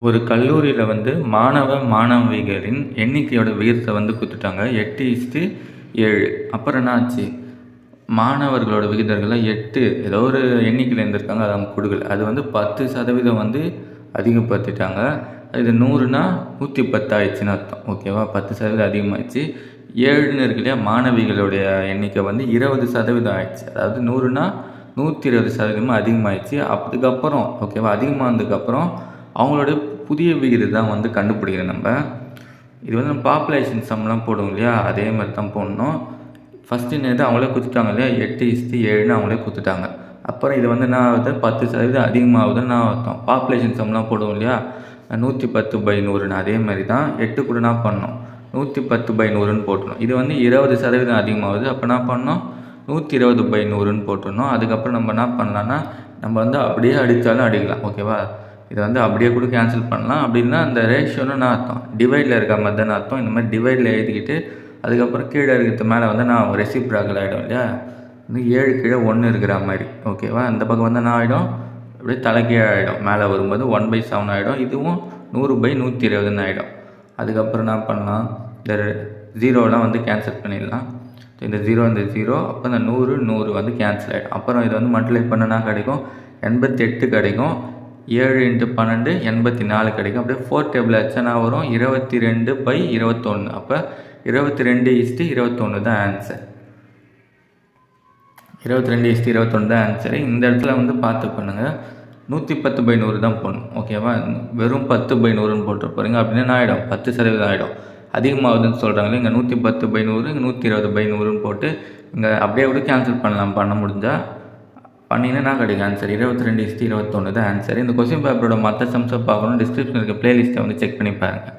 ஒரு கல்லூரியில மாணவ, மாணவிகளின் எண்ணிக்கையோட விகிதத்த குடுத்துட்டாங்க. 8:7. அப்புறம் என்ன ஆச்சு? மாணவர்களோட விகிதங்கள்லாம் 8 ஏதோ ஒரு எண்ணிக்கையில இருந்திருக்காங்க. அத அவங்க குடுக்கல. அது 10% அதிகப்படுத்திட்டாங்க. இது 100ன்னா 110 ஆயிடுச்சுன்னு அர்த்தம். ஓகேவா? 10% அதிகமாயிருச்சு. 7ன்னு இருக்கு இல்லையா? மாணவிகளுடைய எண்ணிக்கை 20% ஆயிடுச்சு. அதாவது 100ன்னா 120% அதிகமாயிருச்சு. அதுக்கப்புறம் ஓகேவா? அதிகமானதுக்கப்புறம் அவங்களோட புதிய விகிதம் தான் கண்டுபிடிக்கணும் நம்ப. இது நம்ம பாப்புலேஷன் சம்லாம் போடுவோம் இல்லையா? அதே மாரி தான் போடணும். ஃபர்ஸ்ட்டு என்னது அவங்களே குடுத்துட்டாங்க இல்லையா? 8:7ன்னு அவங்களே குடுத்துட்டாங்க. அப்புறம் இது என்ன ஆகுது? 10% அதிகமாகுதுன்னு என்ன அர்த்தம்? பாப்புலேஷன் சம்லாம் போடுவோம் இல்லையா? 110/100ன்னு அதே மாரி தான் 8 கூட என்ன பண்ணணும்? 110/100ன்னு போட்டுறணும். இது 20% அதிகமாகுது. அப்ப என்ன பண்ணணும்? 120/100ன்னு போட்டுறணும். அதுக்கப்புறம் நம்ம என்ன பண்ணலாம்னா, நம்ம அப்படியே அடிச்சாலும் அடிக்கலாம். ஓகேவா? இத அப்படியே கூட கேன்சல் பண்ணலாம். அப்படி இல்லன்னா அந்த ரேஷியோன்னு என்ன அர்த்தம்? டிவைட்ல இருக்க மாரி தானே அர்த்தம். இந்த மாரி டிவைட்ல எழுதிக்கிட்டு, அதுக்கப்புறம் கீழ இருக்கிறது மேல நான் ரெசிப்ராக்கல் ஆயிடும் இல்லையா? 7 கீழ 1 இருக்கிற மாரி. ஓகேவா? இந்த பக்கம் என்ன ஆயிடும்? அப்படியே தலைகீழ ஆயிடும். மேல வரும்போது 1/7 ஆயிடும். இதுவும் 100/120ன்னு ஆயிடும். அதுக்கப்புறம் என்ன பண்ணலாம்? இந்த 0லாம் கேன்சல் பண்ணிடலாம். இந்த 0 இந்த 0 அப்புறம் இந்த 100 100 கேன்சல் ஆயிடும். அப்புறம் இத மல்டிப்ளை பண்ணா கிடைக்கும். 88 கிடைக்கும். 7 × 12 84 கிடைக்கும். அப்படியே 4 டேபிள் அடிச்சா என்ன வரும்? 22/21. அப்ப 22:21 தான் ஆன்சர். 22:21 தான் ஆன்சர். இந்த இடத்துல பார்த்து பண்ணுங்க. 110/100 தான் போடணும். ஓகேவா? வெறும் 10/100ன்னு போட்டு போறீங்க அப்படின்னா என்ன ஆயிடும்? 10% ஆயிடும். அதிகமாகுதுன்னு சொல்றாங்களே, இங்க 110/100, இங்க 120/100ன்னு போட்டு இங்க அப்படியே கூட கேன்சல் பண்ணலாம். பண்ண முடிஞ்சா பண்ணீங்கன்னா என்ன கிடைக்கும் ஆன்சர்? 22:21 தான் ஆன்சர். இந்த கொஸ்டின் பேப்பரோட மற்ற சம்ஸை பார்க்கணும். டிஸ்கிரிப்ஷனில் இருக்க பிளேலிஸ்ட்டை செக் பண்ணி பாருங்கள்.